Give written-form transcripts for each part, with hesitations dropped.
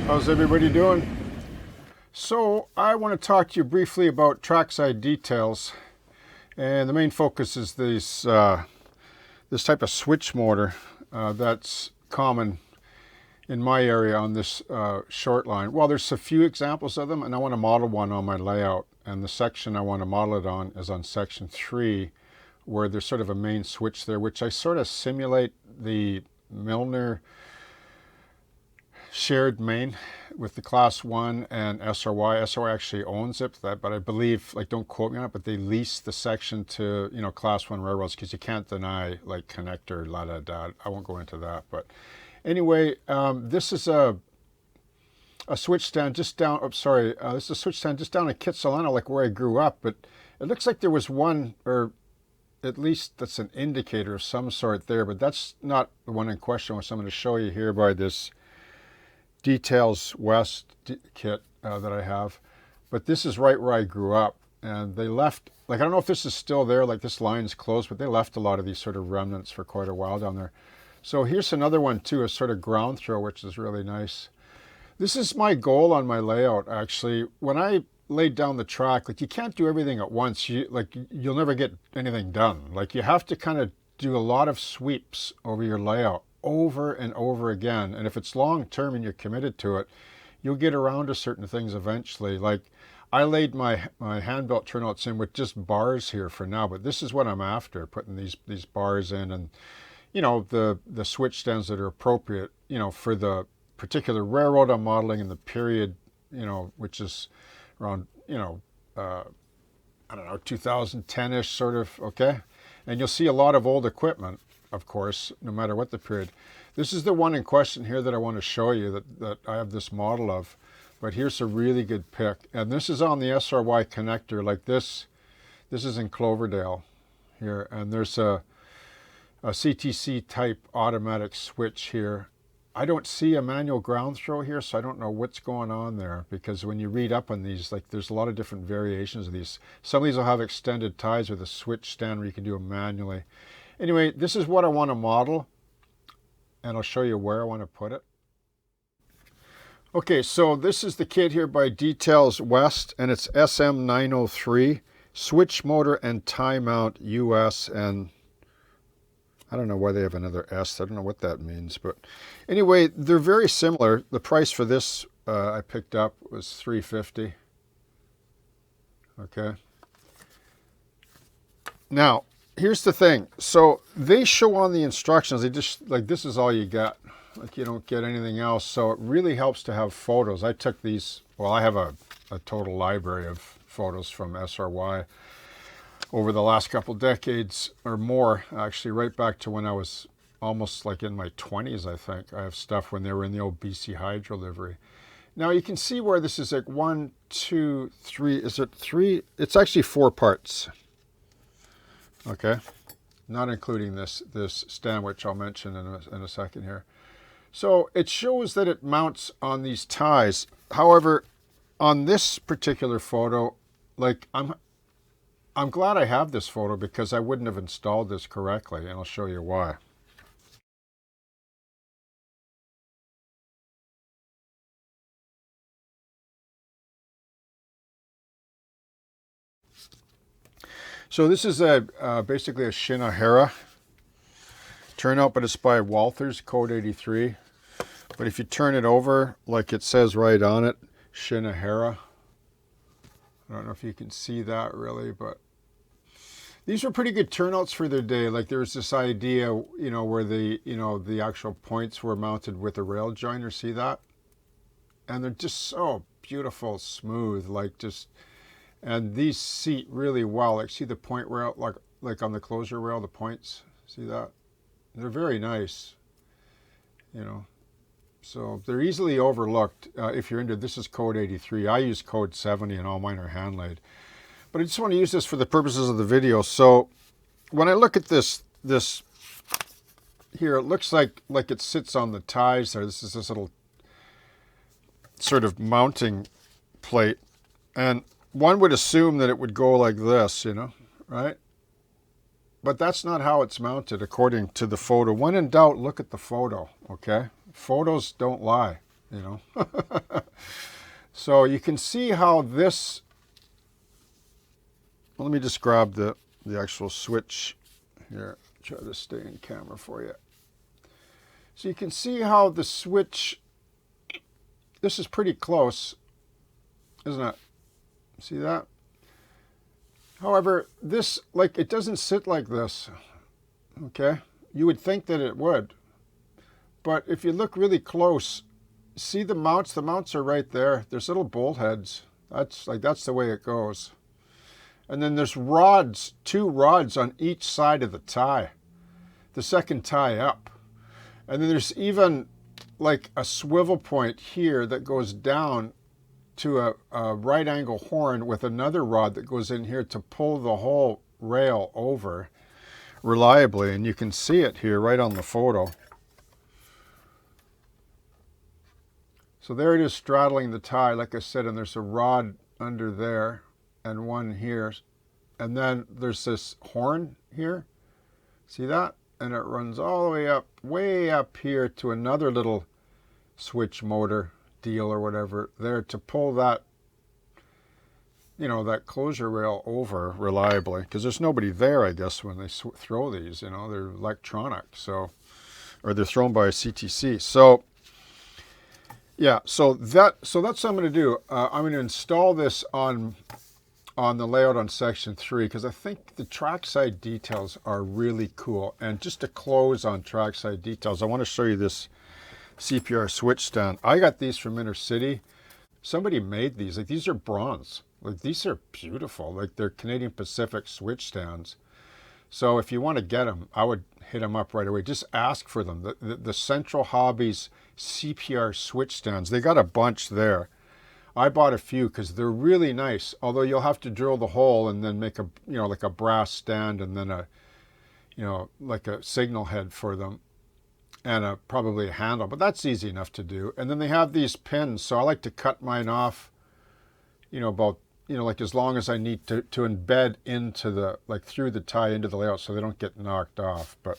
How's everybody doing? So I want to talk to you briefly about trackside details, and the main focus is this type of switch motor that's common in my area on this short line. Well, there's a few examples of them, and I want to model one on my layout, and the section I want to model it on is on section 3, where there's sort of a main switch there, which I sort of simulate the Milner shared main with the class 1 and SRY. SRY actually owns it, but I believe, like, don't quote me on it, but they lease the section to, you know, class 1 railroads, because you can't deny, like, connector, la da da. I won't go into that, but anyway, this is a switch stand just down, this is a switch stand just down in Kitsilano, like where I grew up, but it looks like there was one, or at least that's an indicator of some sort there, but that's not the one in question, which I'm going to show you here by this Details West kit that I have. But this is right where I grew up, and they left, like, I don't know if this is still there, like this line's closed, but they left a lot of these sort of remnants for quite a while down there. So here's another one too, a sort of ground throw, which is really nice. This is my goal on my layout, actually. When I laid down the track, like, you can't do everything at once. You'll never get anything done. Like, you have to kind of do a lot of sweeps over your layout over and over again. And if it's long term and you're committed to it, you'll get around to certain things eventually. Like, I laid my hand belt turnouts in with just bars here for now, but this is what I'm after, putting these bars in, and, you know, the switch stands that are appropriate, you know, for the particular railroad I'm modeling in the period, you know, which is around, you know, I don't know, 2010-ish sort of, okay? And you'll see a lot of old equipment, of course, no matter what the period. This is the one in question here that I want to show you that I have this model of. But here's a really good pick. And this is on the SRY connector, like this. This is in Cloverdale here. And there's a CTC type automatic switch here. I don't see a manual ground throw here, so I don't know what's going on there, because when you read up on these, like, there's a lot of different variations of these. Some of these will have extended ties with a switch stand where you can do them manually. Anyway, this is what I want to model, and I'll show you where I want to put it. Okay, so this is the kit here by Details West, and it's SM903, switch motor and tie mount US, and I don't know why they have another S. I don't know what that means, but anyway, they're very similar. The price for this I picked up was $350. Okay. Now, here's the thing. So they show on the instructions, they just, like, this is all you get. Like, you don't get anything else. So it really helps to have photos. I took these, well, I have a total library of photos from SRY over the last couple decades or more, actually, right back to when I was almost like in my 20s, I think. I have stuff when they were in the old BC Hydro livery. Now you can see where this is like 1, 2, 3. Is it 3? It's actually 4 parts. Okay, not including this stand, which I'll mention in a second here. So it shows that it mounts on these ties. However, on this particular photo, like, I'm glad I have this photo, because I wouldn't have installed this correctly, and I'll show you why. So this is basically a Shinohara turnout, but it's by Walthers, code 83. But if you turn it over, like it says right on it, Shinohara. I don't know if you can see that really, but these were pretty good turnouts for their day. Like, there was this idea, you know, where the actual points were mounted with a rail joiner. See that? And they're just so beautiful, smooth, like, just, and these seat really well. Like, see the point rail, like on the closure rail, the points. See that? They're very nice, you know. So they're easily overlooked if you're into, this is code 83. I use code 70 and all mine are hand laid. But I just want to use this for the purposes of the video. So when I look at this here, it looks like it sits on the ties there. This is this little sort of mounting plate. And one would assume that it would go like this, you know, right? But that's not how it's mounted according to the photo. When in doubt, look at the photo, okay? Photos don't lie. you know. So you can see how this, well, let me just grab the actual switch here. Try to stay in camera for you. So you can see how the switch, this is pretty close, isn't it? See that? However, this, like, it doesn't sit like this, okay? You would think that it would. But if you look really close, see the mounts? The mounts are right there. There's little bolt heads. That's the way it goes. And then there's rods, 2 rods on each side of the tie. The second tie up. And then there's even like a swivel point here that goes down to a right angle horn with another rod that goes in here to pull the whole rail over reliably. And you can see it here right on the photo. So there it is straddling the tie, like I said, and there's a rod under there and one here. And then there's this horn here. See that? And it runs all the way up here to another little switch motor deal or whatever there to pull that, you know, that closure rail over reliably. Because there's nobody there, I guess, when they throw these, you know, they're electronic. So, or they're thrown by a CTC. So, yeah, so that's what I'm going to do. I'm going to install this on the layout on section 3 because I think the trackside details are really cool. And just to close on trackside details, I want to show you this CPR switch stand. I got these from Intercity. Somebody made these. Like, these are bronze. Like, these are beautiful. Like, they're Canadian Pacific switch stands. So if you want to get them, I would hit them up right away. Just ask for them. The Central Hobbies CPR switch stands. They got a bunch there. I bought a few because they're really nice. Although you'll have to drill the hole and then make a, you know, like a brass stand and then a, you know, like a signal head for them and probably a handle. But that's easy enough to do. And then they have these pins. So I like to cut mine off, you know, about, you know, like as long as I need to embed into the, like through the tie into the layout so they don't get knocked off. But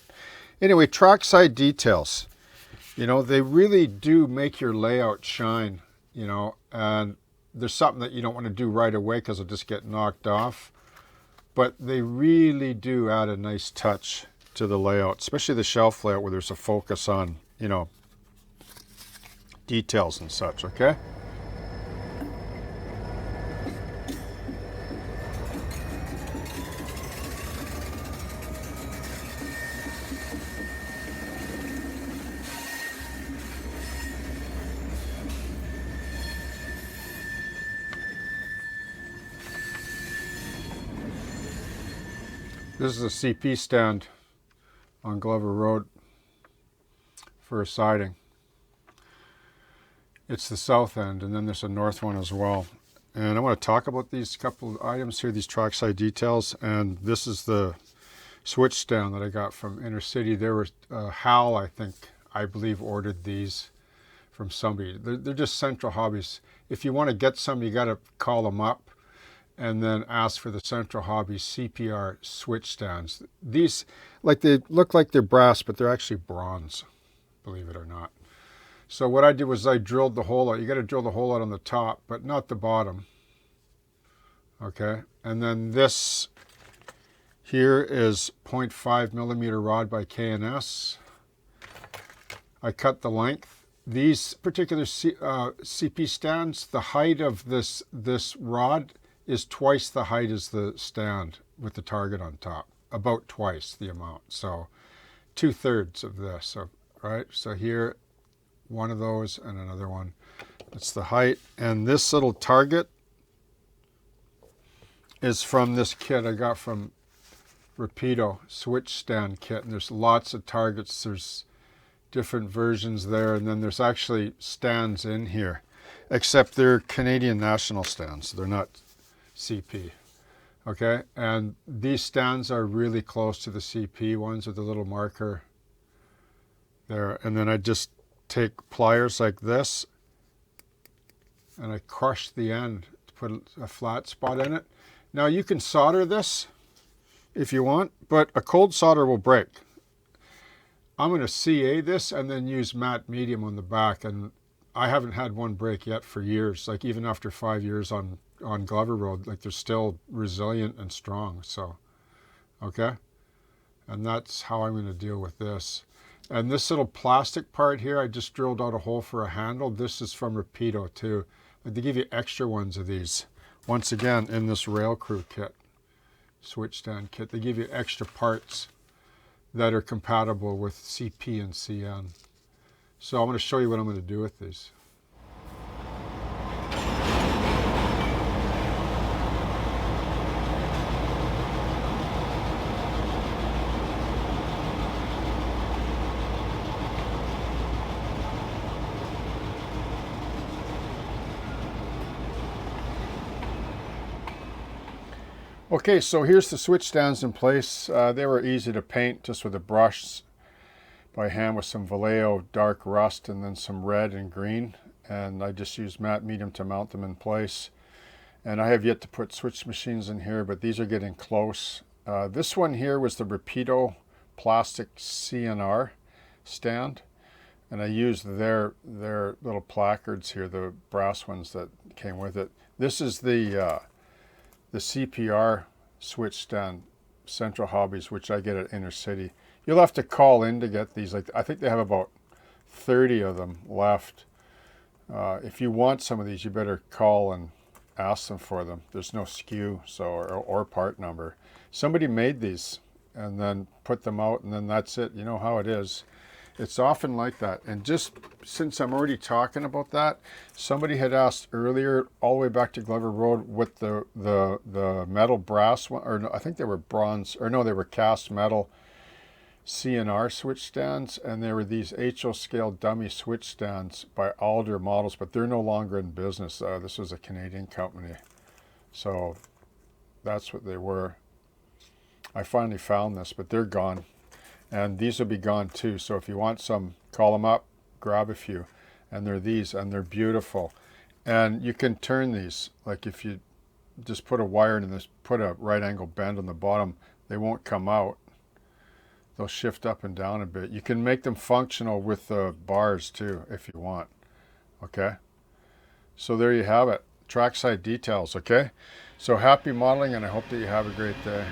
anyway, trackside details, you know, they really do make your layout shine, you know, and there's something that you don't want to do right away because it'll just get knocked off. But they really do add a nice touch to the layout, especially the shelf layout where there's a focus on, you know, details and such, okay? This is a CP stand on Glover Road for a siding. It's the south end, and then there's a north one as well. And I want to talk about these couple of items here, these trackside details. And this is the switch stand that I got from Intercity. There was Hal, I believe, ordered these from somebody. They're just Central Hobbies. If you want to get some, you got to call them up and then ask for the Central Hobbies CPR switch stands. These, like, they look like they're brass, but they're actually bronze, believe it or not. So what I did was I drilled the hole out. You got to drill the hole out on the top, but not the bottom. Okay, and then this here is 0.5 millimeter rod by K&S. I cut the length. These particular CP stands, the height of this rod is twice the height as the stand with the target on top, about twice the amount. So 2/3 of this, right? So here, one of those and another one. That's the height. And this little target is from this kit I got from Rapido switch stand kit. And there's lots of targets. There's different versions there. And then there's actually stands in here, except they're Canadian national stands. They're not CP, okay? And these stands are really close to the CP ones with the little marker there. And then I just take pliers like this and I crush the end to put a flat spot in it. Now you can solder this if you want, but a cold solder will break. I'm going to CA this and then use matte medium on the back, and I haven't had one break yet for years. Like even after 5 years on Glover Road, like they're still resilient and strong. So, okay. And that's how I'm going to deal with this. And this little plastic part here, I just drilled out a hole for a handle. This is from Rapido too. Like they give you extra ones of these. Once again, in this Rail Crew kit, switch stand kit, they give you extra parts that are compatible with CP and CN. So I'm going to show you what I'm going to do with these. Okay, so here's the switch stands in place. They were easy to paint just with a brush by hand with some Vallejo dark rust and then some red and green. And I just used matte medium to mount them in place. And I have yet to put switch machines in here, but these are getting close. This one here was the Rapido plastic CNR stand. And I used their little placards here, the brass ones that came with it. This is the CPR switch stand, Central Hobbies, which I get at Intercity. You'll have to call in to get these. Like I think they have about 30 of them left. If you want some of these, you better call and ask them for them. There's no SKU or part number. Somebody made these and then put them out, and then that's it. You know how it is. It's often like that. And just since I'm already talking about that, somebody had asked earlier, all the way back to Glover Road, with the metal brass one, or no, I think they were bronze, or no, they were cast metal CNR switch stands, and they were these HO scale dummy switch stands by Alder Models, but they're no longer in business. This was a Canadian company. So that's what they were. I finally found this, but they're gone. And these will be gone too. So if you want some, call them up, grab a few. And they're these, and they're beautiful. And you can turn these. Like if you just put a wire in this, put a right angle bend on the bottom, they won't come out. They'll shift up and down a bit. You can make them functional with the bars too, if you want. Okay? So there you have it. Trackside details, okay? So happy modeling, and I hope that you have a great day.